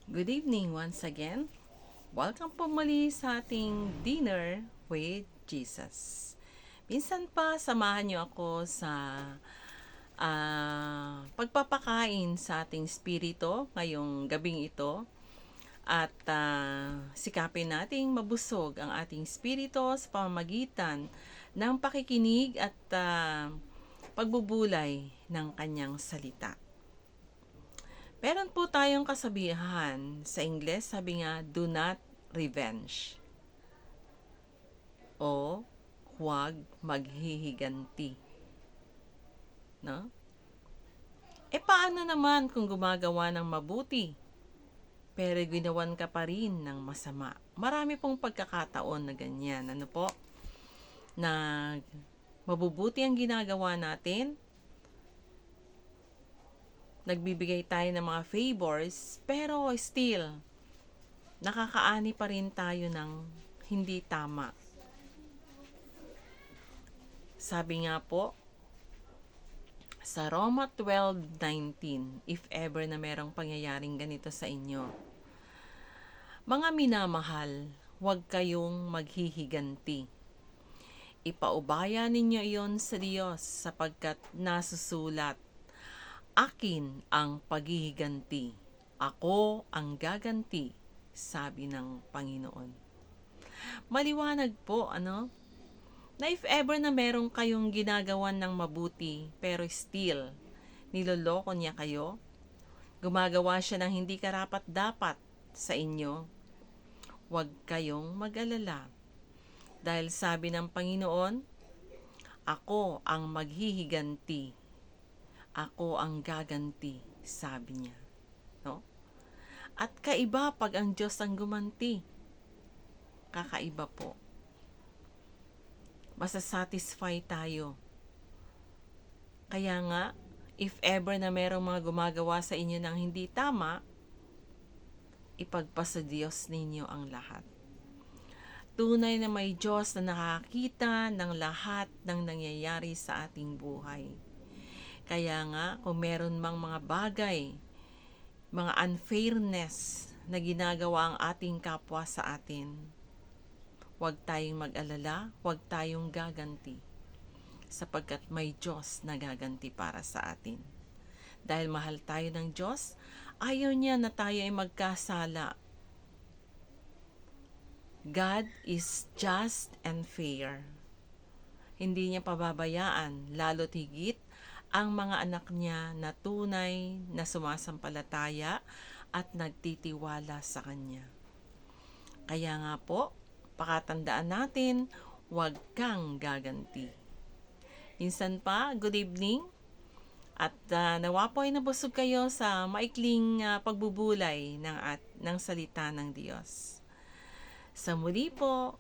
Good evening once again. Welcome po muli sa ating Dinner with Jesus. Minsan pa, samahan niyo ako sa pagpapakain sa ating spirito ngayong gabing ito. At sikapin nating mabusog ang ating spirito sa pamamagitan ng pakikinig at pagbubulay ng kanyang salita. Meron po tayong kasabihan sa Ingles, sabi nga, do not revenge. O huwag maghihiganti. No? Paano naman kung gumagawa ng mabuti, pero ginawan ka pa rin ng masama? Marami pong pagkakataon na ganyan. Ano po? Na mabubuti ang ginagawa natin, nagbibigay tayo ng mga favors, pero still, nakakaani pa rin tayo ng hindi tama. Sabi nga po, sa Roma 12:19, if ever na merong pangyayaring ganito sa inyo, mga minamahal, huwag kayong maghihiganti. Ipaubaya ninyo iyon sa Diyos sapagkat nasusulat, akin ang paghihiganti. Ako ang gaganti, sabi ng Panginoon. Maliwanag po, na if ever na meron kayong ginagawan ng mabuti, pero still, niloloko niya kayo, gumagawa siya ng hindi karapat-dapat sa inyo, huwag kayong mag-alala. Dahil sabi ng Panginoon, ako ang maghihiganti. Ako ang gaganti, sabi niya. No? At kaiba pag ang Diyos ang gumanti. Kakaiba po. Masasatisfy tayo. Kaya nga, if ever na merong mga gumagawa sa inyo ng hindi tama, ipagpasa Diyos ninyo ang lahat. Tunay na may Diyos na nakakita ng lahat ng nangyayari sa ating buhay. Kaya nga, kung meron mang mga bagay, mga unfairness na ginagawa ang ating kapwa sa atin, huwag tayong mag-alala, huwag tayong gaganti. Sapagkat may Diyos na gaganti para sa atin. Dahil mahal tayo ng Diyos, ayaw niya na tayo ay magkasala. God is just and fair. Hindi niya pababayaan, lalo't higit ang mga anak niya na tunay na sumasampalataya at nagtitiwala sa Kanya. Kaya nga po, pakatandaan natin, huwag kang gaganti. Minsan pa, good evening. At nawa po ay nabusog kayo sa maikling pagbubulay ng salita ng Diyos. Sa muli po,